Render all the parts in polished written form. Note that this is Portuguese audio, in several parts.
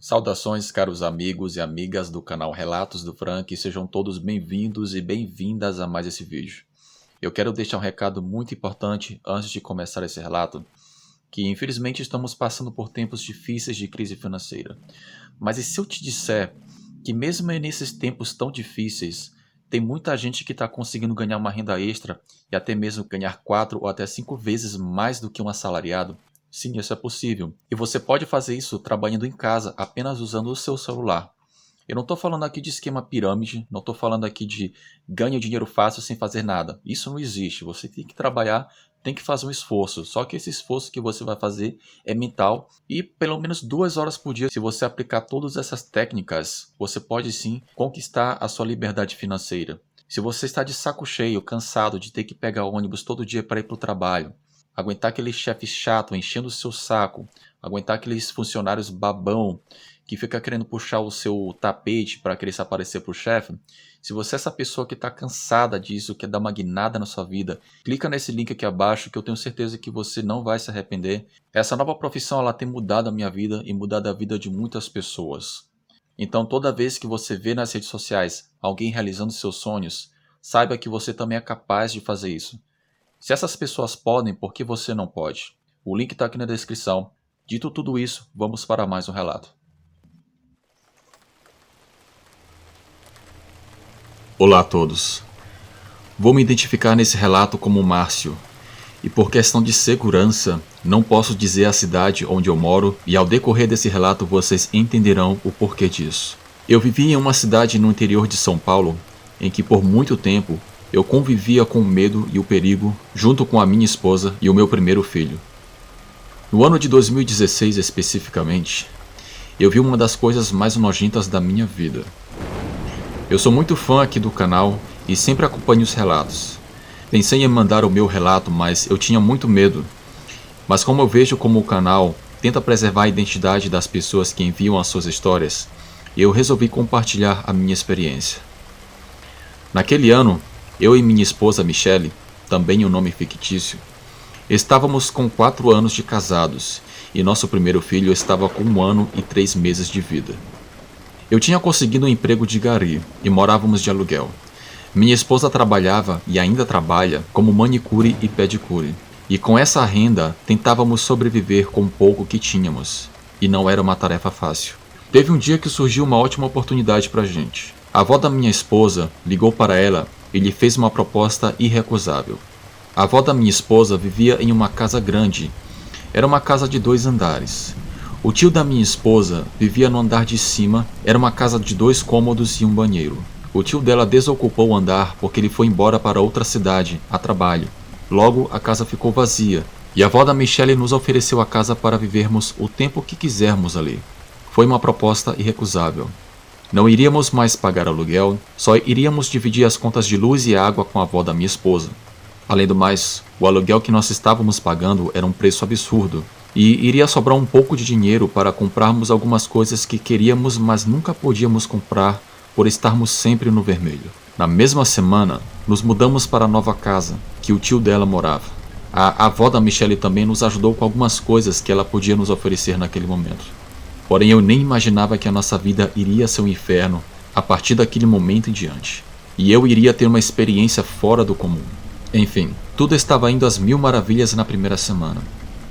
Saudações, caros amigos e amigas do canal Relatos do Frank, sejam todos bem-vindos e bem-vindas a mais esse vídeo. Eu quero deixar um recado muito importante antes de começar esse relato, que infelizmente estamos passando por tempos difíceis de crise financeira. Mas e se eu te disser que mesmo nesses tempos tão difíceis, tem muita gente que está conseguindo ganhar uma renda extra e até mesmo ganhar 4 ou até 5 vezes mais do que um assalariado? Sim, isso é possível. E você pode fazer isso trabalhando em casa, apenas usando o seu celular. Eu não estou falando aqui de esquema pirâmide, não estou falando aqui de ganho dinheiro fácil sem fazer nada. Isso não existe. Você tem que trabalhar, tem que fazer um esforço. Só que esse esforço que você vai fazer é mental e pelo menos 2 horas por dia. Se você aplicar todas essas técnicas, você pode sim conquistar a sua liberdade financeira. Se você está de saco cheio, cansado de ter que pegar ônibus todo dia para ir para o trabalho, aguentar aquele chefe chato enchendo o seu saco, aguentar aqueles funcionários babão que fica querendo puxar o seu tapete para querer se aparecer pro chefe. Se você é essa pessoa que está cansada disso, quer dar uma guinada na sua vida, clica nesse link aqui abaixo que eu tenho certeza que você não vai se arrepender. Essa nova profissão ela tem mudado a minha vida e mudado a vida de muitas pessoas. Então toda vez que você vê nas redes sociais alguém realizando seus sonhos, saiba que você também é capaz de fazer isso. Se essas pessoas podem, por que você não pode? O link está aqui na descrição. Dito tudo isso, vamos para mais um relato. Olá a todos. Vou me identificar nesse relato como Márcio. E por questão de segurança, não posso dizer a cidade onde eu moro e ao decorrer desse relato vocês entenderão o porquê disso. Eu vivia em uma cidade no interior de São Paulo, em que por muito tempo eu convivia com o medo e o perigo junto com a minha esposa e o meu primeiro filho. No ano de 2016 especificamente, eu vi uma das coisas mais nojentas da minha vida. Eu sou muito fã aqui do canal e sempre acompanho os relatos. Pensei em mandar o meu relato, mas eu tinha muito medo. Mas como eu vejo como o canal tenta preservar a identidade das pessoas que enviam as suas histórias, eu resolvi compartilhar a minha experiência. Naquele ano, eu e minha esposa Michele, também um nome fictício, estávamos com 4 anos de casados e nosso primeiro filho estava com 1 ano e 3 meses de vida. Eu tinha conseguido um emprego de gari e morávamos de aluguel. Minha esposa trabalhava e ainda trabalha como manicure e pedicure. E com essa renda tentávamos sobreviver com o pouco que tínhamos. E não era uma tarefa fácil. Teve um dia que surgiu uma ótima oportunidade pra gente. A avó da minha esposa ligou para ela e lhe fez uma proposta irrecusável. A avó da minha esposa vivia em uma casa grande. Era uma casa de 2 andares. O tio da minha esposa vivia no andar de cima. Era uma casa de 2 cômodos e um banheiro. O tio dela desocupou o andar porque ele foi embora para outra cidade, a trabalho. Logo, a casa ficou vazia. E a avó da Michele nos ofereceu a casa para vivermos o tempo que quisermos ali. Foi uma proposta irrecusável. Não iríamos mais pagar aluguel, só iríamos dividir as contas de luz e água com a avó da minha esposa. Além do mais, o aluguel que nós estávamos pagando era um preço absurdo, e iria sobrar um pouco de dinheiro para comprarmos algumas coisas que queríamos, mas nunca podíamos comprar por estarmos sempre no vermelho. Na mesma semana, nos mudamos para a nova casa, que o tio dela morava. A avó da Michele também nos ajudou com algumas coisas que ela podia nos oferecer naquele momento. Porém, eu nem imaginava que a nossa vida iria ser um inferno a partir daquele momento em diante. E eu iria ter uma experiência fora do comum. Enfim, tudo estava indo às mil maravilhas na primeira semana.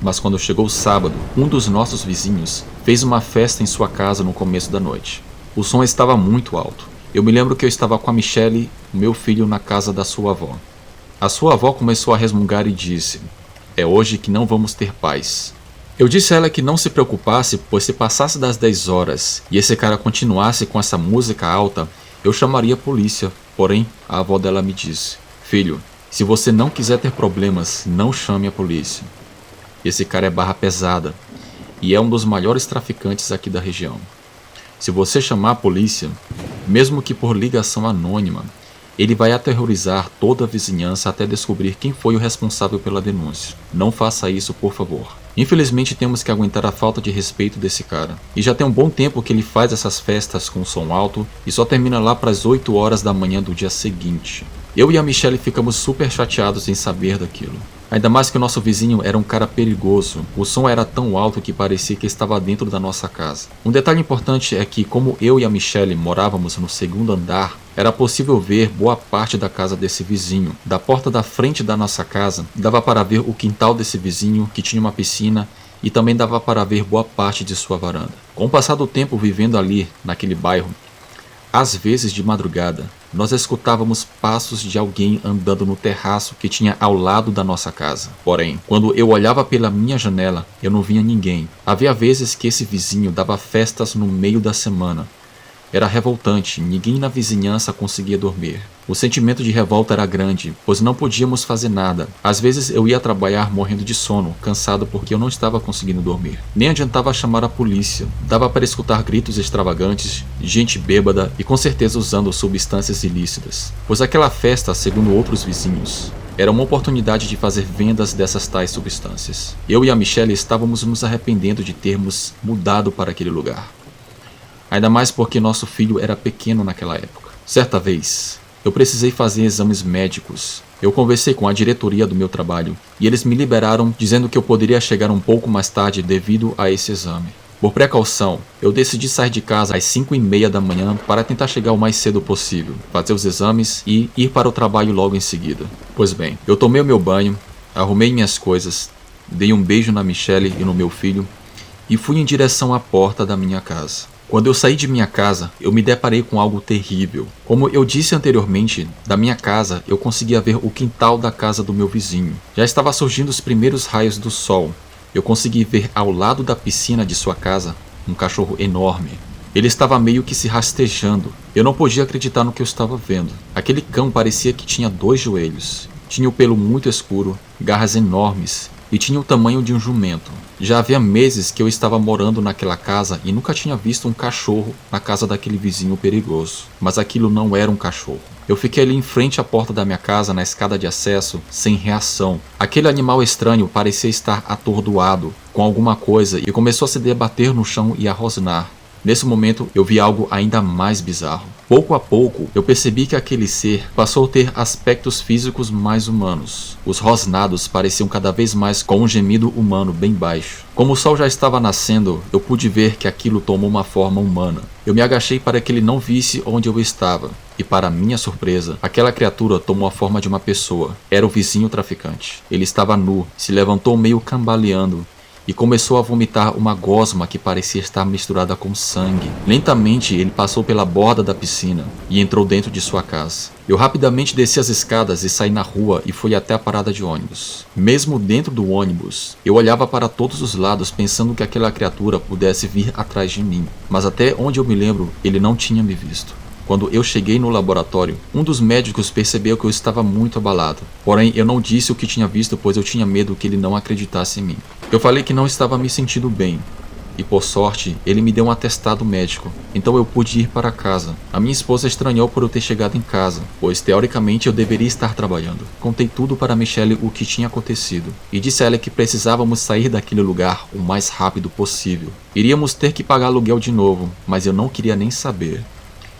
Mas quando chegou o sábado, um dos nossos vizinhos fez uma festa em sua casa no começo da noite. O som estava muito alto. Eu me lembro que eu estava com a Michele, o meu filho, na casa da sua avó. A sua avó começou a resmungar e disse: "É hoje que não vamos ter paz." Eu disse a ela que não se preocupasse, pois se passasse das 10 horas e esse cara continuasse com essa música alta, eu chamaria a polícia. Porém, a avó dela me disse: "Filho, se você não quiser ter problemas, não chame a polícia. Esse cara é barra pesada e é um dos maiores traficantes aqui da região. Se você chamar a polícia, mesmo que por ligação anônima, ele vai aterrorizar toda a vizinhança até descobrir quem foi o responsável pela denúncia. Não faça isso, por favor." Infelizmente temos que aguentar a falta de respeito desse cara. E já tem um bom tempo que ele faz essas festas com som alto e só termina lá para as 8 horas da manhã do dia seguinte. Eu e a Michele ficamos super chateados em saber daquilo. Ainda mais que o nosso vizinho era um cara perigoso. O som era tão alto que parecia que estava dentro da nossa casa. Um detalhe importante é que, como eu e a Michelle morávamos no segundo andar, era possível ver boa parte da casa desse vizinho. Da porta da frente da nossa casa, dava para ver o quintal desse vizinho, que tinha uma piscina, e também dava para ver boa parte de sua varanda. Com o passar do tempo vivendo ali, naquele bairro, às vezes de madrugada, nós escutávamos passos de alguém andando no terraço que tinha ao lado da nossa casa. Porém, quando eu olhava pela minha janela, eu não via ninguém. Havia vezes que esse vizinho dava festas no meio da semana. Era revoltante, ninguém na vizinhança conseguia dormir. O sentimento de revolta era grande, pois não podíamos fazer nada. Às vezes eu ia trabalhar morrendo de sono, cansado porque eu não estava conseguindo dormir. Nem adiantava chamar a polícia. Dava para escutar gritos extravagantes, gente bêbada e com certeza usando substâncias ilícitas. Pois aquela festa, segundo outros vizinhos, era uma oportunidade de fazer vendas dessas tais substâncias. Eu e a Michelle estávamos nos arrependendo de termos mudado para aquele lugar. Ainda mais porque nosso filho era pequeno naquela época. Certa vez, eu precisei fazer exames médicos. Eu conversei com a diretoria do meu trabalho e eles me liberaram dizendo que eu poderia chegar um pouco mais tarde devido a esse exame. Por precaução, eu decidi sair de casa às 5:30 da manhã para tentar chegar o mais cedo possível, fazer os exames e ir para o trabalho logo em seguida. Pois bem, eu tomei o meu banho, arrumei minhas coisas, dei um beijo na Michelle e no meu filho e fui em direção à porta da minha casa. Quando eu saí de minha casa, eu me deparei com algo terrível. Como eu disse anteriormente, da minha casa eu conseguia ver o quintal da casa do meu vizinho. Já estava surgindo os primeiros raios do sol. Eu consegui ver ao lado da piscina de sua casa um cachorro enorme. Ele estava meio que se rastejando. Eu não podia acreditar no que eu estava vendo. Aquele cão parecia que tinha 2 joelhos. Tinha o pelo muito escuro, garras enormes e tinha o tamanho de um jumento. Já havia meses que eu estava morando naquela casa e nunca tinha visto um cachorro na casa daquele vizinho perigoso. Mas aquilo não era um cachorro. Eu fiquei ali em frente à porta da minha casa, na escada de acesso, sem reação. Aquele animal estranho parecia estar atordoado com alguma coisa e começou a se debater no chão e a rosnar. Nesse momento, eu vi algo ainda mais bizarro. Pouco a pouco, eu percebi que aquele ser passou a ter aspectos físicos mais humanos. Os rosnados pareciam cada vez mais com um gemido humano bem baixo. Como o sol já estava nascendo, eu pude ver que aquilo tomou uma forma humana. Eu me agachei para que ele não visse onde eu estava. E para minha surpresa, aquela criatura tomou a forma de uma pessoa. Era o vizinho traficante. Ele estava nu, se levantou meio cambaleando e começou a vomitar uma gosma que parecia estar misturada com sangue. Lentamente ele passou pela borda da piscina e entrou dentro de sua casa. Eu rapidamente desci as escadas e saí na rua e fui até a parada de ônibus. Mesmo dentro do ônibus, eu olhava para todos os lados pensando que aquela criatura pudesse vir atrás de mim. Mas até onde eu me lembro, ele não tinha me visto. Quando eu cheguei no laboratório, um dos médicos percebeu que eu estava muito abalado. Porém, eu não disse o que tinha visto, pois eu tinha medo que ele não acreditasse em mim. Eu falei que não estava me sentindo bem. E por sorte, ele me deu um atestado médico. Então eu pude ir para casa. A minha esposa estranhou por eu ter chegado em casa, pois teoricamente eu deveria estar trabalhando. Contei tudo para Michelle o que tinha acontecido. E disse a ela que precisávamos sair daquele lugar o mais rápido possível. Iríamos ter que pagar aluguel de novo, mas eu não queria nem saber.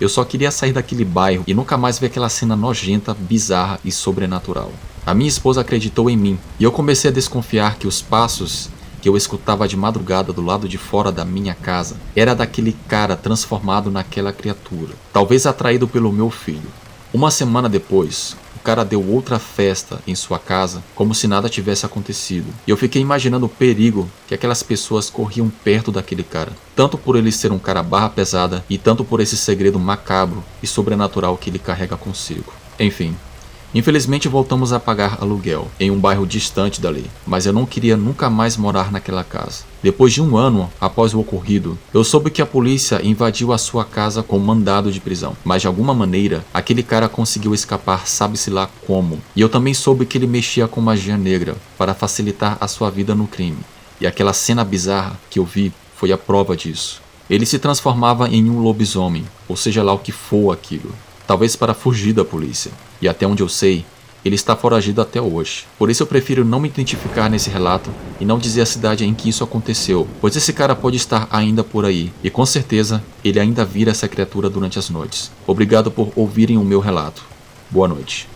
Eu só queria sair daquele bairro e nunca mais ver aquela cena nojenta, bizarra e sobrenatural. A minha esposa acreditou em mim e eu comecei a desconfiar que os passos que eu escutava de madrugada do lado de fora da minha casa era daquele cara transformado naquela criatura, talvez atraído pelo meu filho. Uma semana depois, o cara deu outra festa em sua casa, como se nada tivesse acontecido. E eu fiquei imaginando o perigo que aquelas pessoas corriam perto daquele cara. Tanto por ele ser um cara barra pesada, e tanto por esse segredo macabro e sobrenatural que ele carrega consigo. Enfim, infelizmente voltamos a pagar aluguel, em um bairro distante dali. Mas eu não queria nunca mais morar naquela casa. Depois de 1 ano após o ocorrido, eu soube que a polícia invadiu a sua casa com mandado de prisão. Mas de alguma maneira, aquele cara conseguiu escapar, sabe-se lá como. E eu também soube que ele mexia com magia negra para facilitar a sua vida no crime. E aquela cena bizarra que eu vi foi a prova disso. Ele se transformava em um lobisomem, ou seja lá o que for aquilo. Talvez para fugir da polícia. E até onde eu sei, ele está foragido até hoje. Por isso eu prefiro não me identificar nesse relato e não dizer a cidade em que isso aconteceu, pois esse cara pode estar ainda por aí, e com certeza ele ainda vira essa criatura durante as noites. Obrigado por ouvirem o meu relato. Boa noite.